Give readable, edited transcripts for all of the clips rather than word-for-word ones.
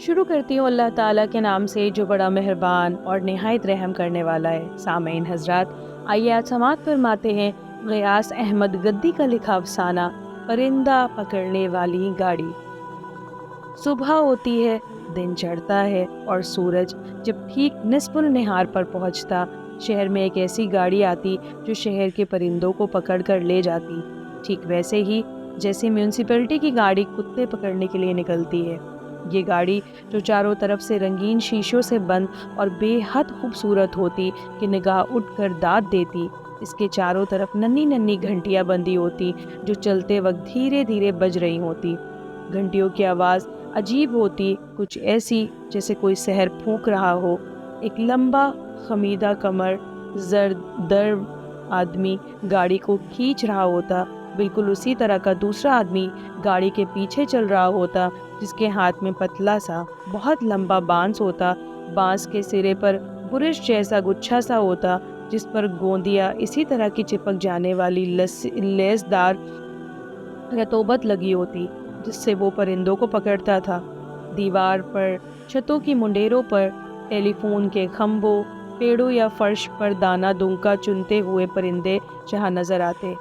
شروع کرتی ہوں اللہ تعالیٰ کے نام سے جو بڑا مہربان اور نہایت رحم کرنے والا ہے۔ سامعین حضرات، آئیے آج سماعت فرماتے ہیں غیاث احمد گدی کا لکھا افسانہ پرندہ پکڑنے والی گاڑی۔ صبح ہوتی ہے، دن چڑھتا ہے اور سورج جب ٹھیک نصف النہار پر پہنچتا، شہر میں ایک ایسی گاڑی آتی جو شہر کے پرندوں کو پکڑ کر لے جاتی، ٹھیک ویسے ہی جیسے میونسپلٹی کی گاڑی کتے پکڑنے کے لیے نکلتی ہے۔ یہ گاڑی جو چاروں طرف سے رنگین شیشوں سے بند اور بے حد خوبصورت ہوتی کہ نگاہ اٹھ کر داد دیتی، اس کے چاروں طرف ننھی ننھی گھنٹیاں بندی ہوتی جو چلتے وقت دھیرے دھیرے بج رہی ہوتی۔ گھنٹیوں کی آواز عجیب ہوتی، کچھ ایسی جیسے کوئی سحر پھونک رہا ہو۔ ایک لمبا خمیدہ کمر زرد آدمی گاڑی کو کھینچ رہا ہوتا، بالکل اسی طرح کا دوسرا آدمی گاڑی کے پیچھے چل رہا ہوتا جس کے ہاتھ میں پتلا سا بہت لمبا بانس ہوتا۔ بانس کے سرے پر برش جیسا گچھا سا ہوتا جس پر گوندیاں اسی طرح کی چپک جانے والی لیسدار رتوبت لگی ہوتی جس سے وہ پرندوں کو پکڑتا تھا۔ دیوار پر، چھتوں کی منڈیروں پر، ٹیلی فون کے کھمبوں، پیڑوں یا فرش پر دانہ دنکا چنتے ہوئے پرندے جہاں نظر آتے،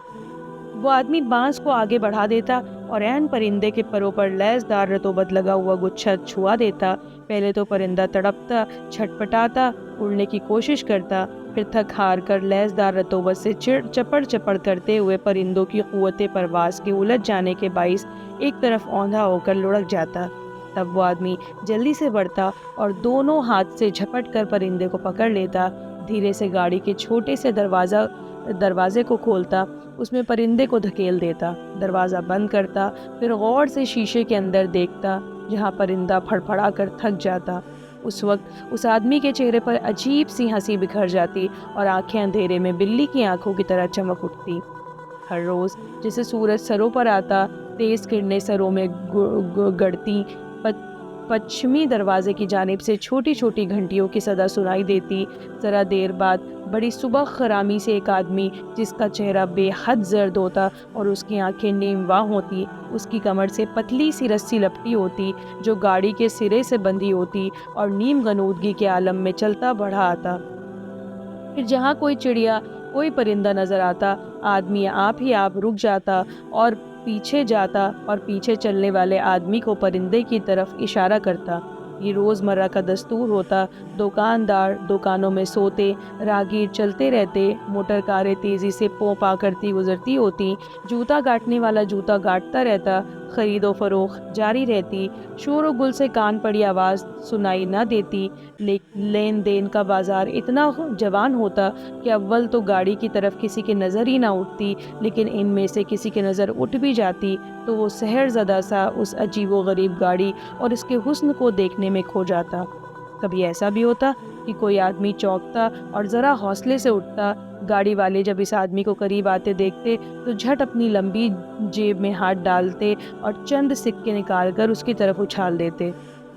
وہ آدمی بانس کو آگے بڑھا دیتا اور عین پرندے کے پروں پر لیسدار رطوبت لگا ہوا گچھا چھوا دیتا۔ پہلے تو پرندہ تڑپتا، چھٹپٹاتا، اڑنے کی کوشش کرتا، پھر تھک ہار کر لیسدار رطوبت سے چپڑ چپڑ کرتے ہوئے پرندوں کی قوت پرواز کے الجھ جانے کے باعث ایک طرف اوندھا ہو کر لڑک جاتا۔ تب وہ آدمی جلدی سے بڑھتا اور دونوں ہاتھ سے جھپٹ کر پرندے کو پکڑ لیتا، دھیرے سے گاڑی کے چھوٹے سے دروازے کو کھولتا، اس میں پرندے کو دھکیل دیتا، دروازہ بند کرتا، پھر غور سے شیشے کے اندر دیکھتا جہاں پرندہ پھڑپھڑا کر تھک جاتا۔ اس وقت اس آدمی کے چہرے پر عجیب سی ہنسی بکھر جاتی اور آنکھیں اندھیرے میں بلی کی آنکھوں کی طرح چمک اٹھتی۔ ہر روز جیسے سورج سروں پر آتا، تیز کرنیں سروں میں گڑتی، پچھمی دروازے کی جانب سے چھوٹی چھوٹی گھنٹیوں کی صدا سنائی دیتی۔ ذرا دیر بعد بڑی صبح خرامی سے ایک آدمی جس کا چہرہ بے حد زرد ہوتا اور اس کی آنکھیں نیم واہ ہوتی، اس کی کمر سے پتلی سی رسی لپٹی ہوتی جو گاڑی کے سرے سے بندھی ہوتی اور نیم غنودگی کے عالم میں چلتا بڑھا آتا۔ پھر جہاں کوئی چڑیا، کوئی پرندہ نظر آتا، آدمی آپ ہی آپ رک جاتا اور پیچھے چلنے والے آدمی کو پرندے کی طرف اشارہ کرتا۔ یہ روزمرہ کا دستور ہوتا۔ دکاندار دکانوں میں سوتے، راہگیر چلتے رہتے، موٹر کاریں تیزی سے پوں پا کرتی گزرتی ہوتی، جوتا گاٹنے والا جوتا گاٹتا رہتا، خرید و فروخت جاری رہتی، شور و گل سے کان پڑی آواز سنائی نہ دیتی۔ لین دین کا بازار اتنا جوان ہوتا کہ اول تو گاڑی کی طرف کسی کی نظر ہی نہ اٹھتی، لیکن ان میں سے کسی کی نظر اٹھ بھی جاتی تو وہ سحر زدہ سا اس عجیب و غریب گاڑی اور اس کے حسن کو دیکھنے میں کھو جاتا۔ کبھی ایسا بھی ہوتا کہ کوئی آدمی چونکتا اور ذرا حوصلے سے اٹھتا۔ گاڑی والے جب اس آدمی کو قریب آتے دیکھتے تو جھٹ اپنی لمبی جیب میں ہاتھ ڈالتے اور چند سکے نکال کر اس کی طرف اچھال دیتے۔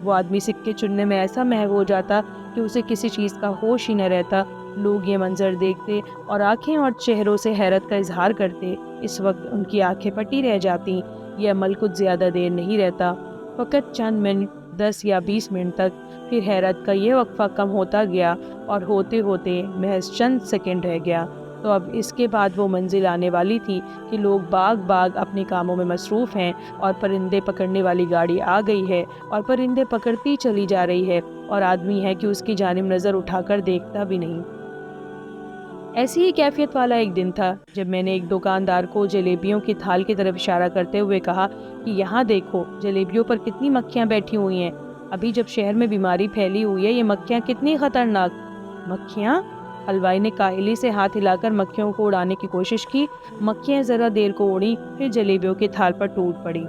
وہ آدمی سکے چننے میں ایسا محو ہو جاتا کہ اسے کسی چیز کا ہوش ہی نہ رہتا۔ لوگ یہ منظر دیکھتے اور آنکھیں اور چہروں سے حیرت کا اظہار کرتے۔ اس وقت ان کی آنکھیں پٹی رہ جاتی۔ یہ عمل کچھ زیادہ دیر نہیں رہتا، فقط چند منٹ، 10 یا 20 منٹ تک۔ پھر حیرت کا یہ وقفہ کم ہوتا گیا اور ہوتے ہوتے محض چند سیکنڈ رہ گیا۔ تو اب اس کے بعد وہ منزل آنے والی تھی کہ لوگ باغ اپنے کاموں میں مصروف ہیں اور پرندے پکڑنے والی گاڑی آ گئی ہے اور پرندے پکڑتی چلی جا رہی ہے اور آدمی ہے کہ اس کی جانب نظر اٹھا کر دیکھتا بھی نہیں۔ ایسی ہی کیفیت والا ایک دن تھا جب میں نے ایک دکاندار کو جلیبیوں کی تھال کی طرف اشارہ کرتے ہوئے کہا کہ یہاں دیکھو، جلیبیوں پر کتنی مکھیاں بیٹھی ہوئی ہیں۔ ابھی جب شہر میں بیماری پھیلی ہوئی ہے، یہ مکھیاں کتنی خطرناک۔ مکھیاں؟ حلوائی نے کاہلی سے ہاتھ ہلا کر مکھیوں کو اڑانے کی کوشش کی۔ مکھیاں ذرا دیر کو اڑیں، پھر جلیبیوں کی تھال پر ٹوٹ پڑی۔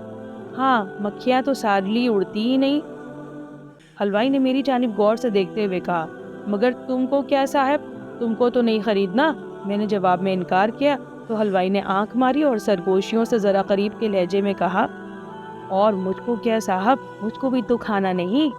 ہاں، مکھیاں تو سادلی اڑتی ہی نہیں، حلوائی نے میری جانب غور سے دیکھتے ہوئے کہا۔ مگر تم کو کیا صاحب، تم کو تو نہیں خریدنا؟ میں نے جواب میں انکار کیا تو حلوائی نے آنکھ ماری اور سرگوشیوں سے ذرا قریب کے لہجے میں کہا، اور مجھ کو کیا صاحب، مجھ کو بھی تو کھانا نہیں۔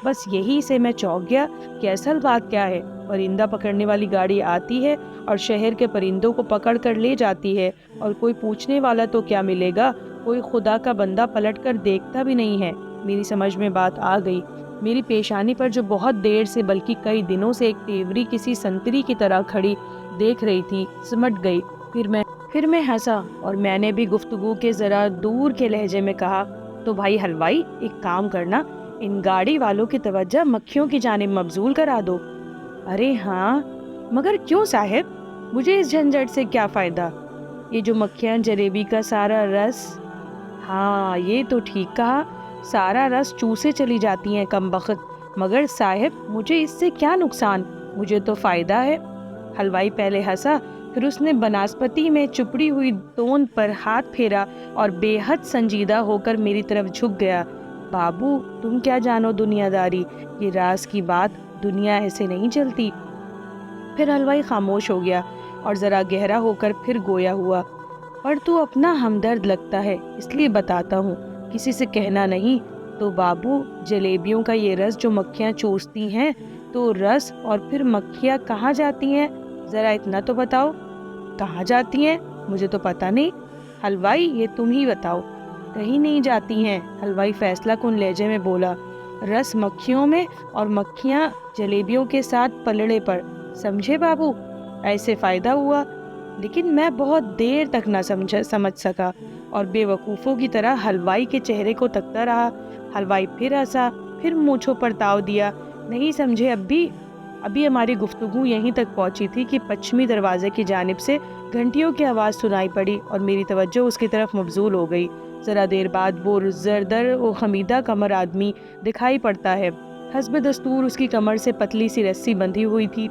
بس یہی سے میں چونک گیا کہ اصل بات کیا ہے۔ پرندہ پکڑنے والی گاڑی آتی ہے اور شہر کے پرندوں کو پکڑ کر لے جاتی ہے، اور کوئی پوچھنے والا تو کیا ملے گا، کوئی خدا کا بندہ پلٹ کر دیکھتا بھی نہیں ہے۔ میری سمجھ میں بات آ گئی۔ میری پیشانی پر جو بہت دیر سے بلکہ کئی دنوں سے ایک تیوری کسی سنتری کی طرح کھڑی دیکھ رہی تھی سمٹ گئی۔ پھر میں ہنسا اور میں نے بھی گفتگو کے ذرا دور کے لہجے میں کہا، تو بھائی حلوائی ایک کام کرنا، ان گاڑی والوں کی توجہ مکھیوں کی جانب مبذول کرا دو۔ ارے ہاں، مگر کیوں صاحب؟ مجھے اس جھنجھٹ سے کیا فائدہ؟ یہ جو مکھیاں جلیبی کا سارا رس، ہاں یہ تو ٹھیک کہا، سارا رس چوسے چلی جاتی ہیں کم بخت، مگر صاحب مجھے اس سے کیا نقصان؟ مجھے تو فائدہ ہے۔ حلوائی پہلے ہنسا، پھر اس نے بناسپتی میں چپڑی ہوئی توند پر ہاتھ پھیرا اور بے حد سنجیدہ ہو کر میری طرف جھک گیا۔ بابو تم کیا جانو دنیا داری، یہ راز کی بات، دنیا ایسے نہیں چلتی۔ پھر حلوائی خاموش ہو گیا اور ذرا گہرا ہو کر پھر گویا ہوا، پر تو اپنا ہمدرد لگتا ہے اس لیے بتاتا ہوں، کسی سے کہنا نہیں۔ تو بابو جلیبیوں کا یہ رس جو مکھیاں چوستی ہیں، تو رس اور پھر مکھیاں کہاں جاتی ہیں؟ ذرا اتنا تو بتاؤ، کہاں جاتی ہیں؟ مجھے تو پتہ نہیں۔ حلوائی یہ تم ہی بتاؤ۔ کہیں نہیں جاتی ہیں، حلوائی فیصلہ کن لہجے میں بولا، رس مکھیوں میں اور مکھیاں جلیبیوں کے ساتھ پلڑے پر، سمجھے بابو؟ ایسے فائدہ ہوا۔ لیکن میں بہت دیر تک نہ سمجھ سکا اور بے وقوفوں کی طرح حلوائی کے چہرے کو تکتا رہا۔ حلوائی پھر ہنسا، پھر مونچھوں پر تاؤ دیا، نہیں سمجھے ابھی ہماری گفتگو یہیں تک پہنچی تھی کہ پچھمی دروازے کی جانب سے گھنٹیوں کی آواز سنائی پڑی اور میری توجہ اس کی طرف مبذول ہو گئی۔ ذرا دیر بعد وہ زردر و خمیدہ کمر آدمی دکھائی پڑتا ہے۔ حسب دستور اس کی کمر سے پتلی سی رسی بندھی ہوئی تھی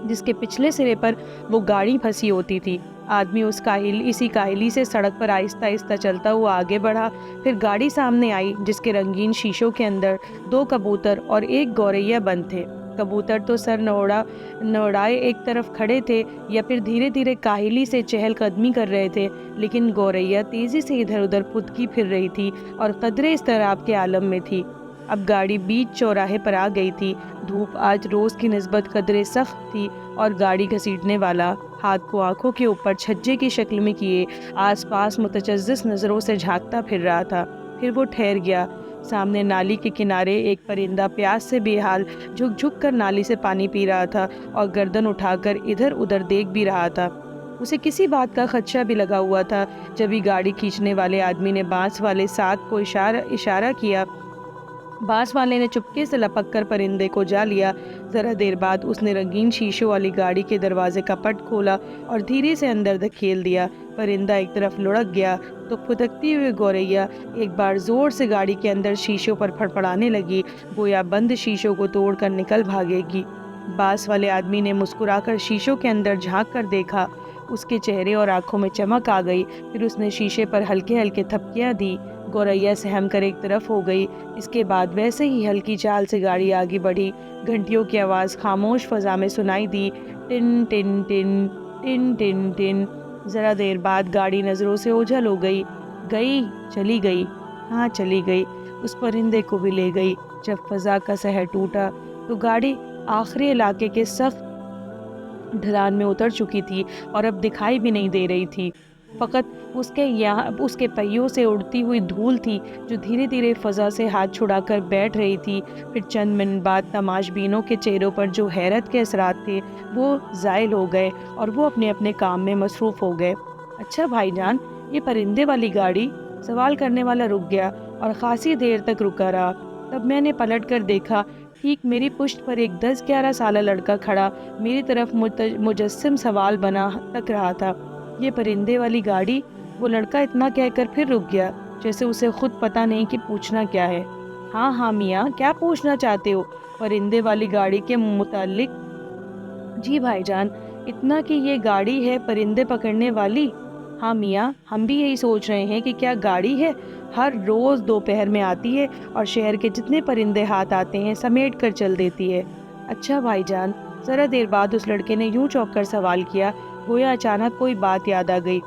جس کے پچھلے سرے پر وہ گاڑی پھنسی ہوتی تھی۔ آدمی اسی کاہلی سے سڑک پر آہستہ آہستہ چلتا ہوا آگے بڑھا، پھر گاڑی سامنے آئی جس کے رنگین شیشوں کے اندر 2 کبوتر اور 1 گوریا بند تھے۔ کبوتر تو سر نوڑائے ایک طرف کھڑے تھے یا پھر دھیرے دھیرے کاہلی سے چہل قدمی کر رہے تھے، لیکن گوریا تیزی سے ادھر ادھر پھدکی پھر رہی تھی اور قدرے اضطراب کے عالم میں تھی۔ اب گاڑی بیچ چوراہے پر آ گئی تھی۔ دھوپ آج روز کی نسبت قدرے سخت تھی اور گاڑی گھسیٹنے والا ہاتھ کو آنکھوں کے اوپر چھجے کی شکل میں کیے آس پاس متجسس نظروں سے جھانکتا پھر رہا تھا۔ پھر وہ ٹھہر گیا۔ سامنے نالی کے کنارے ایک پرندہ پیاس سے بے حال جھک جھک کر نالی سے پانی پی رہا تھا اور گردن اٹھا کر ادھر ادھر دیکھ بھی رہا تھا۔ اسے کسی بات کا خدشہ بھی لگا ہوا تھا۔ جب ہی گاڑی کھینچنے والے آدمی نے بانس والے ساتھ کو اشارہ کیا، بانس والے نے چپکے سے لپک کر پرندے کو جا لیا۔ ذرا دیر بعد اس نے رنگین شیشوں والی گاڑی کے دروازے کا پٹ کھولا اور دھیرے سے اندر دھکیل دیا۔ پرندہ ایک طرف لڑک گیا تو پھدکتی ہوئی گوریا ایک بار زور سے گاڑی کے اندر شیشوں پر پھڑپڑانے لگی، گویا بند شیشوں کو توڑ کر نکل بھاگے گی۔ بانس والے آدمی نے مسکرا کر شیشوں کے اندر جھانک کر دیکھا، اس کے چہرے اور آنکھوں میں چمک آ گئی۔ پھر اس نے شیشے پر ہلکے ہلکے تھپکیاں دی۔ گوریا سہم کر ایک طرف ہو گئی۔ اس کے بعد ویسے ہی ہلکی چال سے گاڑی آگے بڑھی۔ گھنٹیوں کی آواز خاموش فضا میں سنائی دی، ٹن ٹن ٹن ٹن ٹن ٹن۔ ذرا دیر بعد گاڑی نظروں سے اوجھل ہو گئی۔ چلی گئی، ہاں چلی گئی، اس پرندے کو بھی لے گئی۔ جب فضا کا سحر ٹوٹا تو گاڑی آخری علاقے کے سخت ڈھلان میں اتر چکی تھی اور اب دکھائی بھی نہیں دے رہی تھی، فقط اس کے پہیوں سے اڑتی ہوئی دھول تھی جو دھیرے دھیرے فضا سے ہاتھ چھڑا کر بیٹھ رہی تھی۔ پھر چند منٹ بعد تماش بینوں کے چہروں پر جو حیرت کے اثرات تھے وہ زائل ہو گئے اور وہ اپنے اپنے کام میں مصروف ہو گئے۔ اچھا بھائی جان، یہ پرندے والی گاڑی؟ سوال کرنے والا رک گیا اور خاصی دیر تک رکا رہا۔ تب میں نے پلٹ کر دیکھا، ٹھیک میری پشت پر ایک 10-11 سالہ لڑکا کھڑا میری طرف مجسم سوال بنا تک رہا تھا۔ یہ پرندے والی گاڑی؟ وہ لڑکا اتنا کہہ کر پھر رک گیا، جیسے اسے خود پتہ نہیں کہ پوچھنا کیا ہے۔ ہاں میاں، کیا پوچھنا چاہتے ہو پرندے والی گاڑی کے متعلق؟ جی بھائی جان، اتنا کہ یہ گاڑی ہے پرندے پکڑنے والی؟ ہاں میاں، ہم بھی یہی سوچ رہے ہیں کہ کیا گاڑی ہے، ہر روز دوپہر میں آتی ہے اور شہر کے جتنے پرندے ہاتھ آتے ہیں سمیٹ کر چل دیتی ہے۔ اچھا بھائی جان، ذرا دیر بعد اس لڑکے نے یوں چونک کر سوال کیا گویا اچانک کوئی بات یاد آ گئی۔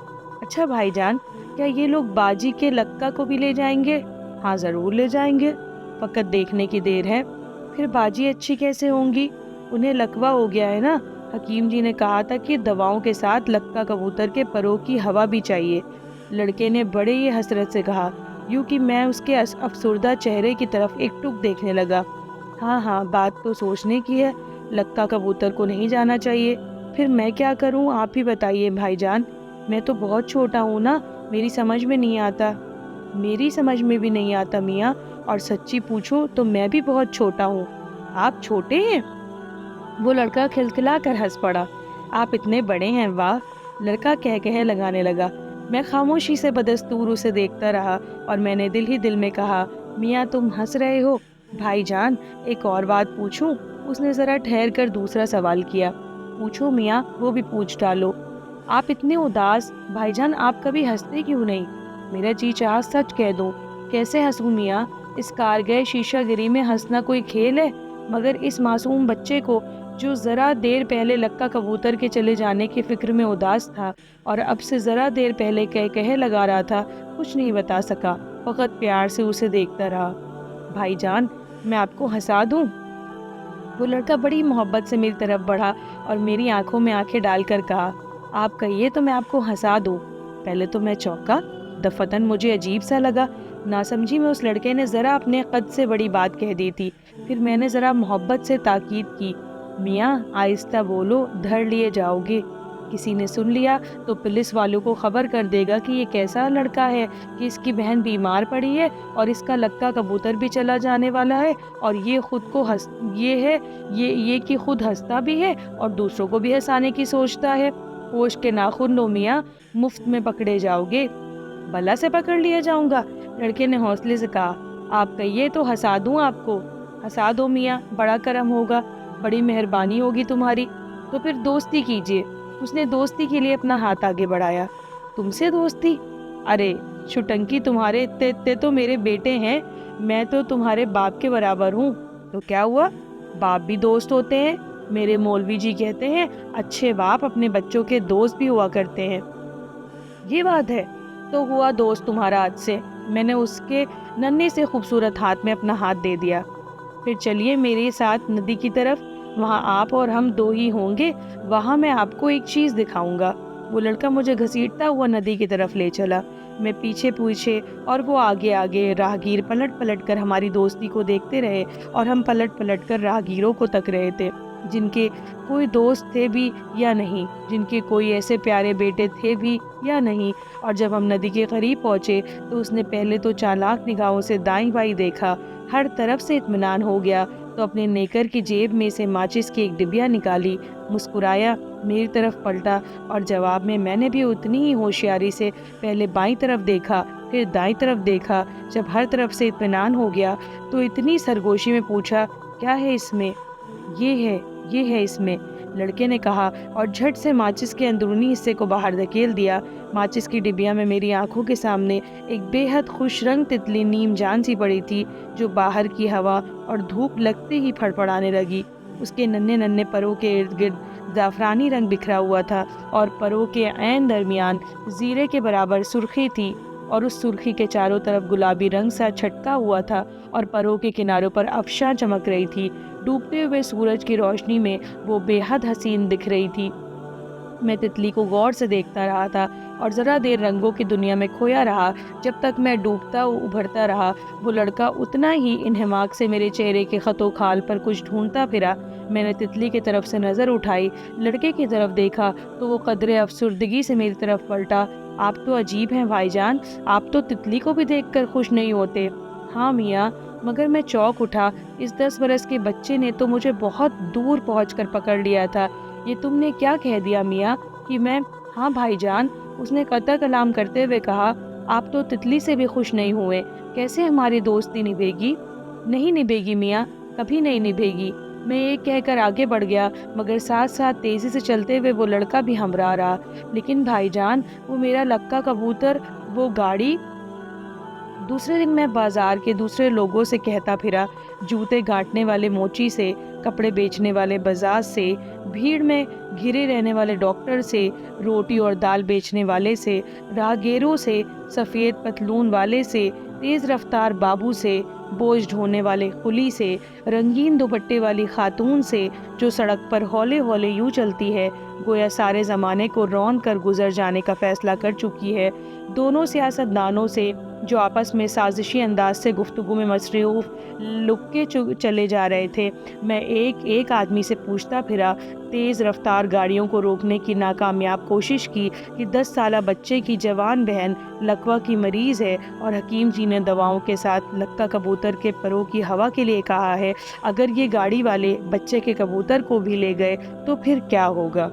اچھا بھائی جان، کیا یہ لوگ باجی کے لکا کو بھی لے جائیں گے؟ ہاں ضرور لے جائیں گے، فقط دیکھنے کی دیر ہے۔ پھر باجی اچھی کیسے ہوں گی؟ انہیں لکوا ہو گیا ہے نا، حکیم جی نے کہا تھا کہ دواؤں کے ساتھ لکا کبوتر کے پروں کی ہوا بھی چاہیے۔ لڑکے نے بڑے ہی حسرت سے کہا، یوں کہ میں اس کے افسردہ چہرے کی طرف ایک ٹک دیکھنے لگا۔ ہاں بات تو سوچنے کی ہے، لکا کبوتر کو نہیں جانا چاہیے۔ پھر میں کیا کروں، آپ ہی بتائیے بھائی جان۔ میں تو بہت چھوٹا ہوں نا، میری سمجھ میں نہیں آتا۔ میری سمجھ میں بھی نہیں آتا میاں، اور سچی پوچھو تو میں بھی بہت چھوٹا ہوں۔ آپ چھوٹے ہیں؟ وہ لڑکا کھلکھلا کر ہنس پڑا۔ آپ اتنے بڑے ہیں، واہ! لڑکا کہہ لگانے لگا۔ میں خاموشی سے بدستور اسے دیکھتا رہا اور میں نے دل ہی دل میں کہا، میاں تم ہنس رہے ہو؟ بھائی جان ایک اور بات پوچھوں؟ اس نے ذرا ٹھہر کر دوسرا سوال کیا۔ پوچھو میاں، وہ بھی پوچھ ڈالو۔ آپ اتنے اداس، بھائی جان آپ کبھی ہنستے کیوں نہیں؟ میرا جی چاہا سچ کہہ دوں۔ کیسے ہنسوں میاں؟ اس کارگہ شیشہ گری میں ہنسنا کوئی کھیل ہے؟ مگر اس معصوم بچے کو جو ذرا دیر پہلے لکا کبوتر کے چلے جانے کی فکر میں اداس تھا اور اب سے ذرا دیر پہلے کہہ لگا رہا تھا، کچھ نہیں بتا سکا، فقط پیار سے اسے دیکھتا رہا۔ بھائی جان میں آپ کو ہنسا دوں؟ وہ لڑکا بڑی محبت سے میری طرف بڑھا اور میری آنکھوں میں آنکھیں ڈال کر کہا، آپ کہیے تو میں آپ کو ہنسا دوں۔ پہلے تو میں چونکا، دفتن مجھے عجیب سا لگا۔ ناسمجھی میں اس لڑکے نے ذرا اپنے قد سے بڑی بات کہہ دی تھی۔ پھر میں نے ذرا محبت سے تاکید کی، میاں آہستہ بولو، دھر لیے جاؤ گے۔ کسی نے سن لیا تو پولیس والوں کو خبر کر دے گا کہ یہ کیسا لڑکا ہے، کہ اس کی بہن بیمار پڑی ہے اور اس کا لکا کبوتر بھی چلا جانے والا ہے، اور یہ کہ خود ہنستا بھی ہے اور دوسروں کو بھی ہنسانے کی سوچتا ہے۔ ہوش کے ناخن لو میاں، مفت میں پکڑے جاؤ گے۔ بلا سے پکڑ لیا جاؤں گا؟ لڑکے نے حوصلے سے کہا۔ آپ کہیے تو ہنسا دوں آپ کو۔ ہنسا دو میاں، بڑا کرم ہوگا، بڑی مہربانی ہوگی تمہاری۔ تو پھر دوستی کیجیے۔ اس نے دوستی کے لیے اپنا ہاتھ آگے بڑھایا۔ تم سے دوستی؟ ارے چھٹنکی، تمہارے تے تو میرے بیٹے ہیں، میں تو تمہارے باپ کے برابر ہوں۔ تو کیا ہوا، باپ بھی دوست ہوتے ہیں؟ میرے مولوی جی کہتے ہیں اچھے باپ اپنے بچوں کے دوست بھی ہوا کرتے ہیں۔ یہ بات ہے؟ تو ہوا دوست تمہارا آج سے۔ میں نے اس کے ننھے سے خوبصورت ہاتھ میں اپنا ہاتھ دے دیا۔ پھر چلیے میرے ساتھ ندی کی طرف، وہاں آپ اور ہم دو ہی ہوں گے، وہاں میں آپ کو ایک چیز دکھاؤں گا۔ وہ لڑکا مجھے گھسیٹتا ہوا ندی کی طرف لے چلا، میں پیچھے پیچھے اور وہ آگے آگے۔ راہگیر پلٹ پلٹ کر ہماری دوستی کو دیکھتے رہے اور ہم پلٹ پلٹ کر راہگیروں کو تک رہے تھے، جن کے کوئی دوست تھے بھی یا نہیں، جن کے کوئی ایسے پیارے بیٹے تھے بھی یا نہیں۔ اور جب ہم ندی کے قریب پہنچے تو اس نے پہلے تو چالاک نگاہوں سے دائیں بائیں دیکھا، ہر طرف سے اطمینان ہو گیا تو اپنے نیکر کی جیب میں سے ماچس کی ایک ڈبیا نکالی، مسکرایا، میری طرف پلٹا اور جواب میں نے بھی اتنی ہی ہوشیاری سے پہلے بائیں طرف دیکھا پھر دائیں طرف دیکھا۔ جب ہر طرف سے اطمینان ہو گیا تو اتنی سرگوشی میں پوچھا، کیا ہے اس میں؟ یہ ہے اس میں، لڑکے نے کہا اور جھٹ سے ماچس کے اندرونی حصے کو باہر دھکیل دیا۔ ماچس کی ڈبیا میں میری آنکھوں کے سامنے ایک بے حد خوش رنگ تتلی نیم جان سی پڑی تھی، جو باہر کی ہوا اور دھوپ لگتے ہی پھڑپڑانے لگی۔ اس کے ننھے ننھے پروں کے ارد گرد زعفرانی رنگ بکھرا ہوا تھا اور پروں کے عین درمیان زیرے کے برابر سرخی تھی، اور اس سرخی کے چاروں طرف گلابی رنگ سا چھٹکا ہوا تھا اور پروں کے کناروں پر افشاں چمک رہی تھی۔ ڈوبتے ہوئے سورج کی روشنی میں وہ بے حد حسین دکھ رہی تھی۔ میں تتلی کو غور سے دیکھتا رہا تھا اور ذرا دیر رنگوں کی دنیا میں کھویا رہا، جب تک میں ڈوبتا ابھرتا رہا۔ وہ لڑکا اتنا ہی انہماک سے میرے چہرے کے خط و خال پر کچھ ڈھونڈتا پھرا۔ میں نے تتلی کی طرف سے نظر اٹھائی، لڑکے کی طرف دیکھا تو وہ قدرے افسردگی سے میری طرف پلٹا۔ آپ تو عجیب ہیں بھائی جان، آپ تو تتلی کو بھی دیکھ کر خوش نہیں ہوتے۔ ہاں میاں، مگر میں چونک اٹھا، اس 10 برس کے بچے نے تو مجھے بہت دور پہنچ کر پکڑ لیا تھا۔ یہ تم نے کیا کہہ دیا میاں کہ میں؟ ہاں بھائی جان، اس نے قطع کلام کرتے ہوئے کہا، آپ تو تتلی سے بھی خوش نہیں ہوئے، کیسے ہماری دوستی نبھے گی؟ نہیں نبھے گی میاں، کبھی نہیں نبھے گی۔ میں یہ کہہ کر آگے بڑھ گیا، مگر ساتھ ساتھ تیزی سے چلتے ہوئے وہ لڑکا بھی ہمراہ رہا۔ لیکن بھائی جان، وہ میرا لکا کبوتر، وہ گاڑی۔ دوسرے دن میں بازار کے دوسرے لوگوں سے کہتا پھرا، جوتے گانٹنے والے موچی سے، کپڑے بیچنے والے بزاز سے، بھیڑ میں گھرے رہنے والے ڈاکٹر سے، روٹی اور دال بیچنے والے سے، راہگیروں سے، سفید پتلون والے سے، تیز رفتار بابو سے، بوجھ ڈھونے والے قلی سے، رنگین دوپٹے والی خاتون سے، جو سڑک پر ہولے ہولے یوں چلتی ہے گویا سارے زمانے کو رون کر گزر جانے کا فیصلہ کر چکی ہے۔ دونوں سیاستدانوں سے جو آپس میں سازشی انداز سے گفتگو میں مصروف لکے چلے جا رہے تھے، میں ایک ایک آدمی سے پوچھتا پھرا، تیز رفتار گاڑیوں کو روکنے کی ناکامیاب کوشش کی کہ 10 سالہ بچے کی جوان بہن لکوہ کی مریض ہے اور حکیم جی نے دواؤں کے ساتھ لکا کبوتر کے پروں کی ہوا کے لیے کہا ہے، اگر یہ گاڑی والے بچے کے کبوتر کو بھی لے گئے تو پھر کیا ہوگا؟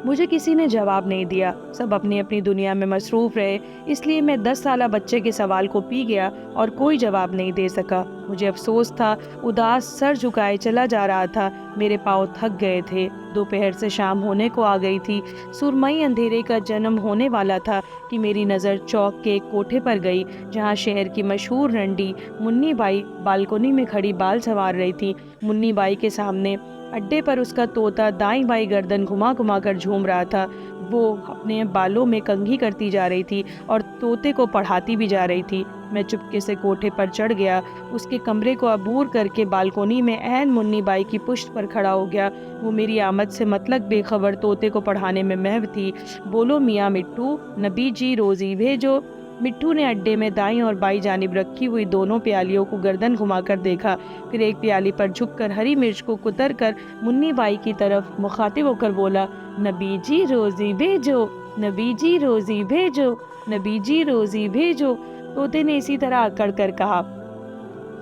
مجھے کسی نے جواب نہیں دیا، سب اپنی اپنی دنیا میں مصروف رہے، اس لیے میں 10 سالہ بچے کے سوال کو پی گیا اور کوئی جواب نہیں دے سکا۔ مجھے افسوس تھا، اداس سر جھکائے چلا جا رہا تھا، میرے پاؤں تھک گئے تھے، دوپہر سے شام ہونے کو آ گئی تھی، سرمئی اندھیرے کا جنم ہونے والا تھا کہ میری نظر چوک کے ایک کوٹھے پر گئی جہاں شہر کی مشہور رنڈی منی بائی بالکونی میں کھڑی بال سنوار رہی تھی۔ منی بائی کے سامنے اڈے پر اس کا طوطا دائیں بائیں گردن گھما گھما کر جھوم رہا تھا، وہ اپنے بالوں میں کنگھی کرتی جا رہی تھی اور طوطے کو پڑھاتی بھی جا رہی تھی۔ میں چپکے سے کوٹھے پر چڑھ گیا، اس کے کمرے کو عبور کر کے بالکونی میں عین منی بائی کی پشت پر کھڑا ہو گیا۔ وہ میری آمد سے مطلق بے خبر طوطے کو پڑھانے میں محو تھی۔ بولو میاں مٹھو، نبی جی روزی بھیجو۔ مٹھو نے اڈے میں دائیں اور بائیں جانب رکھی ہوئی دونوں پیالیوں کو گردن گھما کر دیکھا، پھر ایک پیالی پر جھک کر ہری مرچ کو کتر کر منی بائی کی طرف مخاطب ہو کر بولا، نبی جی روزی بھیجو، نبی جی روزی بھیجو، نبی جی روزی بھیجو۔ طوطے نے اسی طرح اکڑ کر کہا۔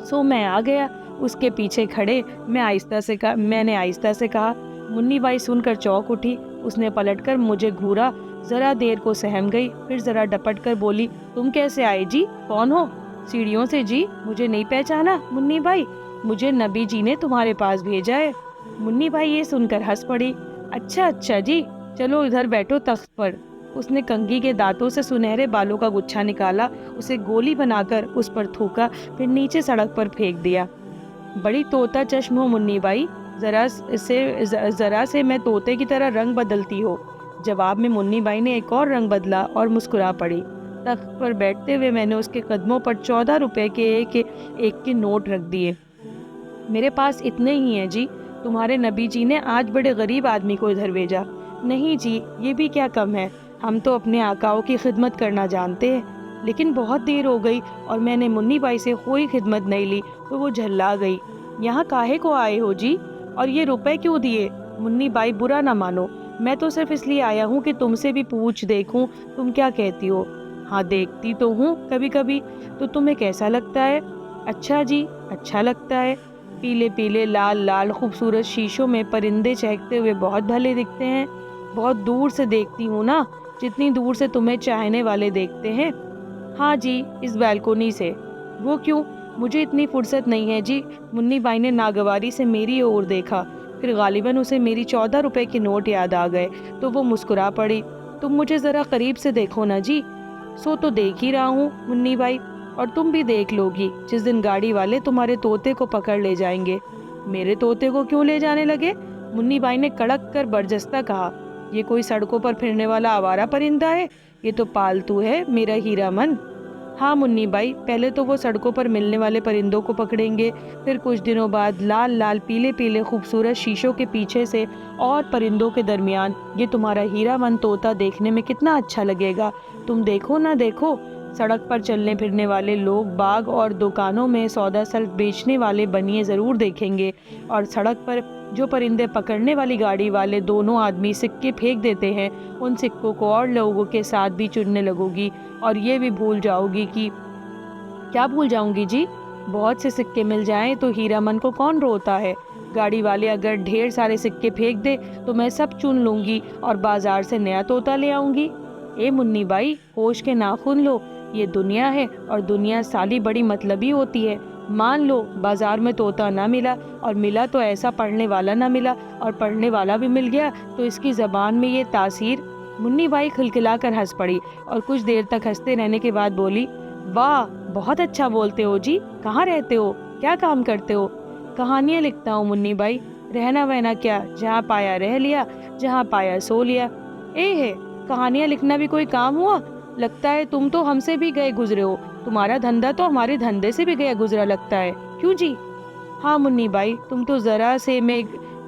سو میں آ گیا اس کے پیچھے کھڑے، میں نے آہستہ سے کہا۔ منی بائی سن کر چونک اٹھی، اس نے پلٹ کر مجھے گھورا، ذرا دیر کو سہم گئی، پھر ذرا ڈپٹ کر بولی، تم کیسے آئے جی؟ کون ہو؟ سیڑھیوں سے جی۔ مجھے نہیں پہچانا منی بائی؟ مجھے نبی جی نے تمہارے پاس بھیجا ہے۔ منی بائی یہ سن کر ہنس پڑی۔ اچھا جی، چلو ادھر بیٹھو تخت پر۔ اس نے کنگھی کے دانتوں سے سنہرے بالوں کا گچھا نکالا، اسے گولی بنا کر اس پر تھوکا، پھر نیچے سڑک پر پھینک دیا۔ بڑی طوطا چشم ہو منی بائی، ذرا سے میں طوطے کی طرح رنگ بدلتی ہو۔ جواب میں منی بائی نے ایک اور رنگ بدلا اور مسکرا پڑی۔ تخت پر بیٹھتے ہوئے میں نے اس کے قدموں پر 14 روپے کے ایک کے نوٹ رکھ دیے۔ میرے پاس اتنے ہی ہیں جی، تمہارے نبی جی نے آج بڑے غریب آدمی کو ادھر بھیجا۔ نہیں جی، یہ بھی کیا کم ہے، ہم تو اپنے آقاؤں کی خدمت کرنا جانتے ہیں۔ لیکن بہت دیر ہو گئی اور میں نے منی بائی سے کوئی خدمت نہیں لی تو وہ جھلا گئی۔ یہاں کاہے کو آئے ہو جی؟ اور یہ روپے کیوں دیے؟ منی بائی برا نہ مانو، میں تو صرف اس لیے آیا ہوں کہ تم سے بھی پوچھ دیکھوں تم کیا کہتی ہو۔ ہاں دیکھتی تو ہوں کبھی کبھی، تو تمہیں کیسا لگتا ہے؟ اچھا جی، اچھا لگتا ہے۔ پیلے پیلے لال لال خوبصورت شیشوں میں پرندے چہکتے ہوئے بہت بھلے دکھتے ہیں۔ بہت دور سے دیکھتی ہوں نا، جتنی دور سے تمہیں چاہنے والے دیکھتے ہیں۔ ہاں جی، اس بالکونی سے۔ وہ کیوں؟ مجھے اتنی فرصت نہیں ہے جی۔ منی بائی نے ناگواری سے میری اور دیکھا، پھر غالباً اسے میری 14 روپے کے نوٹ یاد آ گئے تو وہ مسکرا پڑی۔ تم مجھے ذرا قریب سے دیکھو نا جی۔ سو تو دیکھ ہی رہا ہوں منی بائی، اور تم بھی دیکھ لو گی جس دن گاڑی والے تمہارے طوطے کو پکڑ لے جائیں گے۔ میرے طوطے کو کیوں لے جانے لگے؟ منی بائی نے کڑک کر برجستہ کہا۔ یہ کوئی سڑکوں پر پھرنے والا آوارہ پرندہ ہے؟ یہ تو پالتو ہے میرا ہیرا من۔ ہاں منی بائی، پہلے تو وہ سڑکوں پر ملنے والے پرندوں کو پکڑیں گے، پھر کچھ دنوں بعد لال لال پیلے پیلے خوبصورت شیشوں کے پیچھے سے اور پرندوں کے درمیان یہ تمہارا ہیرا من طوطا دیکھنے میں کتنا اچھا لگے گا۔ تم دیکھو نہ دیکھو، سڑک پر چلنے پھرنے والے لوگ باغ اور دکانوں میں سودا سلف بیچنے والے بنیے ضرور دیکھیں گے، اور سڑک پر جو پرندے پکڑنے والی گاڑی والے دونوں آدمی سکے پھینک دیتے ہیں، ان سکوں کو اور لوگوں کے ساتھ بھی چننے لگو گی، اور یہ بھی بھول جاؤ گی کہ کیا بھول جاؤں گی جی؟ بہت سے سکے مل جائیں تو ہیرا من کو کون روتا ہے؟ گاڑی والے اگر ڈھیر سارے سکے پھینک دے تو میں سب چن لوں گی اور بازار سے نیا طوطا لے آؤں گی۔ اے منی بائی، ہوش کے ناخن لو، یہ دنیا ہے اور دنیا سالی بڑی مطلبی ہوتی ہے۔ مان لو بازار میں طوطا نہ ملا، اور ملا تو ایسا پڑھنے والا نہ ملا، اور پڑھنے والا بھی مل گیا تو اس کی زبان میں یہ تاثیر۔ منی بائی کھلکھلا کر ہنس پڑی اور کچھ دیر تک ہنستے رہنے کے بعد بولی، واہ بہت اچھا بولتے ہو جی، کہاں رہتے ہو، کیا کام کرتے ہو؟ کہانیاں لکھتا ہوں منی بائی، رہنا وہنا کیا، جہاں پایا رہ لیا، جہاں پایا سو لیا۔ ہے کہانیاں لکھنا بھی کوئی کام ہوا؟ لگتا ہے تم تو ہم سے بھی گئے گزرے ہو، تمہارا دھندا تو ہمارے دھندے سے بھی گیا گزرا لگتا ہے، کیوں جی؟ ہاں منی بائی، تم تو ذرا سے میں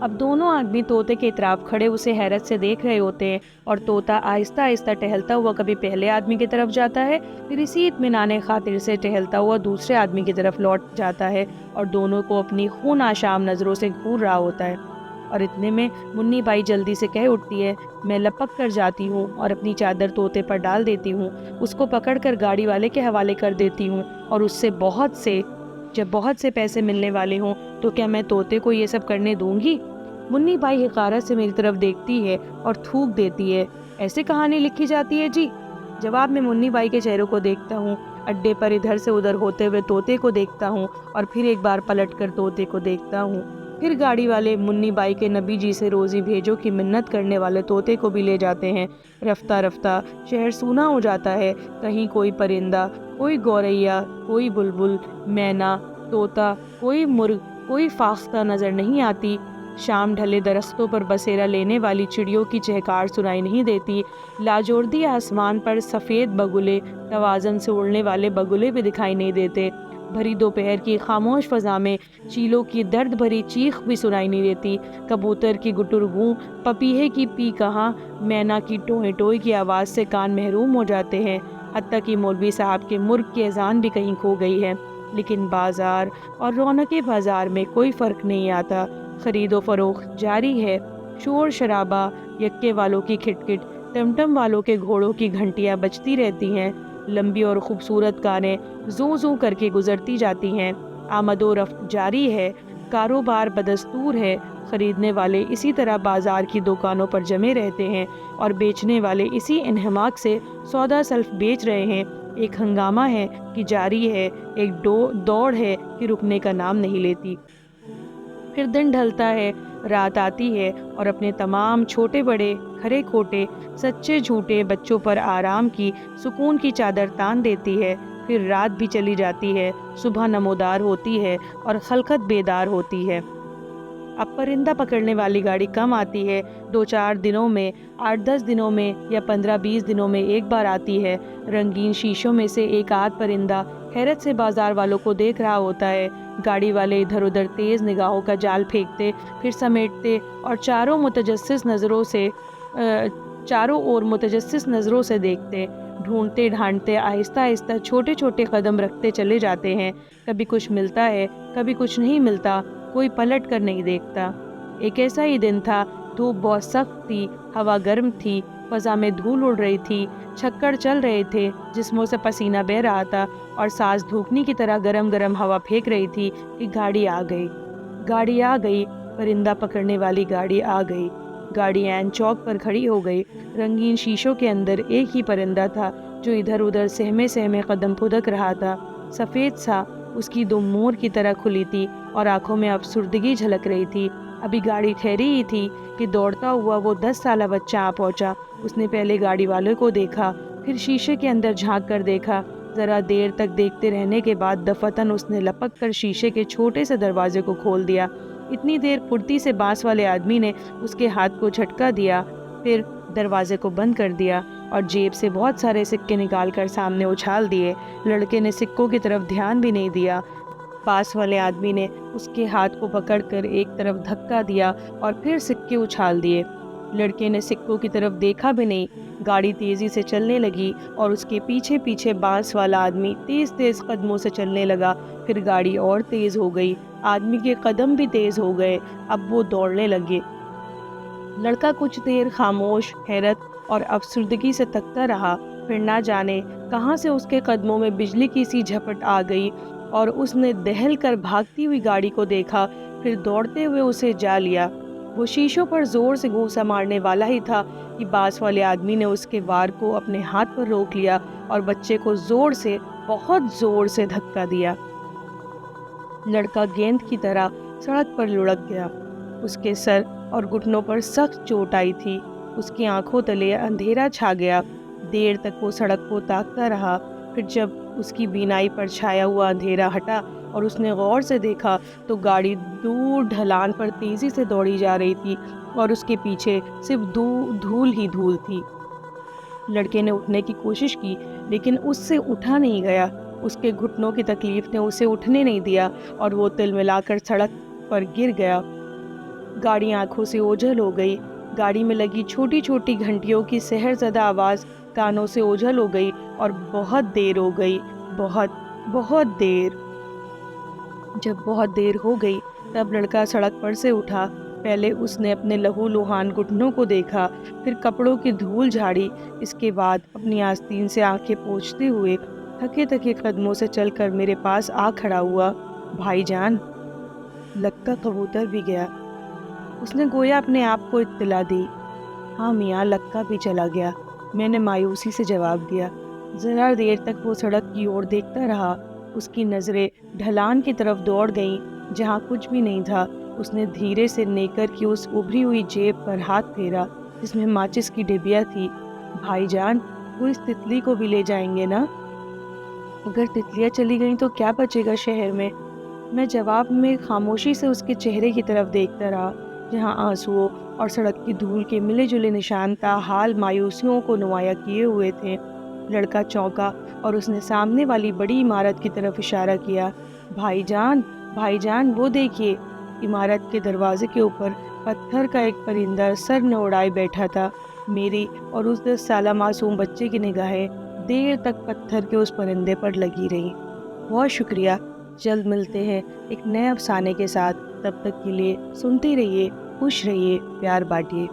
اب دونوں آدمی طوطے کے اطراف کھڑے اسے حیرت سے دیکھ رہے ہوتے ہیں، اور طوطا آہستہ آہستہ ٹہلتا ہوا کبھی پہلے آدمی کی طرف جاتا ہے، پھر اسی اطمینان خاطر سے ٹہلتا ہوا دوسرے آدمی کی طرف لوٹ جاتا ہے، اور دونوں کو اپنی خون آشام نظروں سے گھور رہا ہوتا ہے۔ اور اتنے میں منی بائی جلدی سے کہہ اٹھتی ہے، میں لپک کر جاتی ہوں اور اپنی چادر طوطے پر ڈال دیتی ہوں، اس کو پکڑ کر گاڑی والے کے حوالے کر دیتی ہوں، اور اس سے جب بہت سے پیسے ملنے والے ہوں تو کیا میں طوطے کو یہ سب کرنے دوں گی؟ منی بائی حقارت سے میری طرف دیکھتی ہے اور تھوک دیتی ہے، ایسے کہانی لکھی جاتی ہے جی؟ جواب میں منی بائی کے چہروں کو دیکھتا ہوں، اڈے پر ادھر سے ادھر ہوتے ہوئے طوطے کو دیکھتا ہوں، اور پھر ایک بار پلٹ کر طوطے کو دیکھتا ہوں۔ پھر گاڑی والے منی بائی کے نبی جی سے روزی بھیجو کی منت کرنے والے طوطے کو بھی لے جاتے ہیں۔ رفتہ رفتہ شہر سونا ہو جاتا ہے، کہیں کوئی پرندہ، کوئی گوریا، کوئی بلبل، مینا، طوطا، کوئی مرغ، کوئی فاختہ نظر نہیں آتی۔ شام ڈھلے درختوں پر بسیرا لینے والی چڑیوں کی چہکار سنائی نہیں دیتی۔ لاجوردی آسمان پر سفید بگلے، توازن سے اڑنے والے بگلے بھی دکھائی نہیں دیتے۔ بھری دوپہر کی خاموش فضا میں چیلوں کی درد بھری چیخ بھی سنائی نہیں دیتی۔ کبوتر کی گٹر گوں، پپیہے کی پی کہاں، مینا کی ٹوئیں ٹوئیں کی آواز سے کان محروم ہو جاتے ہیں۔ حتیٰ کہ مولوی صاحب کے مرغ کی اذان بھی کہیں کھو گئی ہے۔ لیکن بازار اور رونق بازار میں کوئی فرق نہیں آتا۔ خرید و فروخت جاری ہے، شور شرابہ، یکے والوں کی کھٹ کھٹ، ٹمٹم والوں کے گھوڑوں کی گھنٹیاں بجتی رہتی ہیں۔ لمبی اور خوبصورت کاریں زوں زوں کر کے گزرتی جاتی ہیں۔ آمد و رفت جاری ہے، کاروبار بدستور ہے۔ خریدنے والے اسی طرح بازار کی دکانوں پر جمے رہتے ہیں، اور بیچنے والے اسی انہماک سے سودا سلف بیچ رہے ہیں۔ ایک ہنگامہ ہے کہ جاری ہے، ایک دوڑ ہے کہ رکنے کا نام نہیں لیتی۔ پھر دن ڈھلتا ہے، رات آتی ہے، اور اپنے تمام چھوٹے بڑے، کھرے کھوٹے، سچے جھوٹے بچوں پر آرام کی، سکون کی چادر تان دیتی ہے۔ پھر رات بھی چلی جاتی ہے، صبح نمودار ہوتی ہے، اور خلقت بیدار ہوتی ہے۔ اب پرندہ پکڑنے والی گاڑی کم آتی ہے، 2-4 دنوں میں، 8-10 دنوں میں، یا 15-20 دنوں میں ایک بار آتی ہے۔ رنگین شیشوں میں سے ایک آدھ پرندہ حیرت سے بازار والوں کو دیکھ رہا ہوتا ہے۔ گاڑی والے ادھر ادھر تیز نگاہوں کا جال پھینکتے، پھر سمیٹتے، اور چاروں اور متجسس نظروں سے دیکھتے، ڈھونڈتے ڈھانڈتے آہستہ آہستہ چھوٹے چھوٹے قدم رکھتے چلے جاتے ہیں۔ کبھی کچھ ملتا ہے، کبھی کچھ نہیں ملتا، کوئی پلٹ کر نہیں دیکھتا۔ ایک ایسا ہی دن تھا، دھوپ بہت سخت تھی، ہوا گرم تھی، فضا میں دھول اڑ رہی تھی، چھکڑ چل رہے تھے، جسموں سے پسینہ بہہ رہا تھا، اور سانس دھوکنی کی طرح گرم گرم ہوا پھینک رہی تھی کہ گاڑی آ گئی، پرندہ پکڑنے والی گاڑی آ گئی۔ گاڑی عین چوک پر کھڑی ہو گئی۔ رنگین شیشوں کے اندر ایک ہی پرندہ تھا جو ادھر ادھر سہمے سہمے قدم پھدک رہا تھا۔ سفید سا، اس کی دم مور کی طرح کھلی تھی، اور آنکھوں میں افسردگی جھلک رہی تھی۔ ابھی گاڑی ٹھہری ہی تھی کہ دوڑتا ہوا وہ 10 سالہ بچہ آ پہنچا۔ اس نے پہلے گاڑی والے کو دیکھا، پھر شیشے کے اندر جھانک کر دیکھا۔ ذرا دیر تک دیکھتے رہنے کے بعد دفعتاً اس نے لپک کر شیشے کے چھوٹے سے دروازے کو کھول دیا۔ اتنی دیر پھرتی سے بانس والے آدمی نے اس کے ہاتھ کو جھٹکا دیا، پھر دروازے کو بند کر دیا، اور جیب سے بہت سارے سکے نکال کر سامنے اچھال دیے۔ لڑکے نے سکوں کی طرف دھیان بھی نہیں دیا۔ پاس والے آدمی نے اس کے ہاتھ کو پکڑ کر ایک طرف دھکا دیا، اور پھر سکے اچھال دیے۔ لڑکے نے سکوں کی طرف دیکھا بھی نہیں۔ گاڑی تیزی سے چلنے لگی، اور اس کے پیچھے پیچھے بانس والا آدمی تیز تیز قدموں سے چلنے لگا۔ پھر گاڑی اور تیز ہو گئی، آدمی کے قدم بھی تیز ہو گئے، اب وہ دوڑنے لگے۔ لڑکا کچھ دیر خاموش، حیرت اور افسردگی سے تکتا رہا، پھر نہ جانے کہاں سے اس کے قدموں میں بجلی کی سی جھپٹ آ گئی، اور اس نے دہل کر بھاگتی ہوئی گاڑی کو دیکھا، پھر دوڑتے ہوئے اسے جا لیا۔ وہ شیشوں پر زور سے گھونسا مارنے والا ہی تھا کہ بانس والے آدمی نے اس کے وار کو اپنے ہاتھ پر روک لیا، اور بچے کو زور سے، بہت زور سے دھکا دیا۔ لڑکا گیند کی طرح سڑک پر لڑک گیا۔ اس کے سر اور گھٹنوں پر سخت چوٹ آئی تھی۔ اس کی آنکھوں تلے اندھیرا چھا گیا۔ دیر تک وہ سڑک کو تاکتا رہا، پھر جب اس کی بینائی پر چھایا ہوا اندھیرا ہٹا اور اس نے غور سے دیکھا تو گاڑی دور ڈھلان پر تیزی سے دوڑی جا رہی تھی، اور اس کے پیچھے صرف دھول ہی دھول تھی۔ لڑکے نے اٹھنے کی کوشش کی، لیکن اس سے اٹھا نہیں گیا۔ اس کے گھٹنوں کی تکلیف نے اسے اٹھنے نہیں دیا، اور وہ تل ملا کر سڑک پر گر گیا۔ گاڑی آنکھوں سے اوجھل ہو گئی۔ گاڑی میں لگی چھوٹی چھوٹی گھنٹیوں کی سحر زدہ آواز کانوں سے اوجھل ہو گئی اور بہت دیر ہو گئی، بہت بہت دیر۔ جب بہت دیر ہو گئی تب لڑکا سڑک پر سے اٹھا۔ پہلے اس نے اپنے لہو لوہان گھٹنوں کو دیکھا، پھر کپڑوں کی دھول جھاڑی، اس کے بعد اپنی آستین سے آنکھیں پوچھتے ہوئے تھکے تھکے قدموں سے چل کر میرے پاس آ کھڑا ہوا۔ بھائی جان، لگتا کبوتر بھی گیا، اس نے گویا اپنے آپ کو اطلاع دی۔ ہاں میاں، لگتا بھی چلا گیا، میں نے مایوسی سے جواب دیا۔ ذرا دیر تک وہ سڑک کی اور دیکھتا رہا۔ اس کی نظریں ڈھلان کی طرف دوڑ گئیں جہاں کچھ بھی نہیں تھا۔ اس نے دھیرے سے نیکر کی اس ابھری ہوئی جیب پر ہاتھ پھیرا جس میں ماچس کی ڈبیا تھی۔ بھائی جان، وہ اس تتلی کو بھی لے جائیں گے نا؟ اگر تتلیاں چلی گئیں تو کیا بچے گا شہر میں؟ میں جواب میں خاموشی سے اس کے چہرے کی طرف دیکھتا رہا جہاں آنسوؤں اور سڑک کی دھول کے ملے جلے نشان تاحال مایوسیوں کو نمایاں کیے ہوئے تھے۔ لڑکا چونکا اور اس نے سامنے والی بڑی عمارت کی طرف اشارہ کیا۔ بھائی جان، بھائی جان، وہ دیکھیے! عمارت کے دروازے کے اوپر پتھر کا ایک پرندہ سر نہ اڑائے بیٹھا تھا۔ میری اور اس 10 سالہ معصوم بچے کی نگاہیں دیر تک پتھر کے اس پرندے پر لگی رہیں۔ بہت شکریہ، جلد ملتے ہیں ایک نئے افسانے کے ساتھ۔ تب تک کے لیے سنتے رہیے، خوش رہیے، پیار بانٹیے۔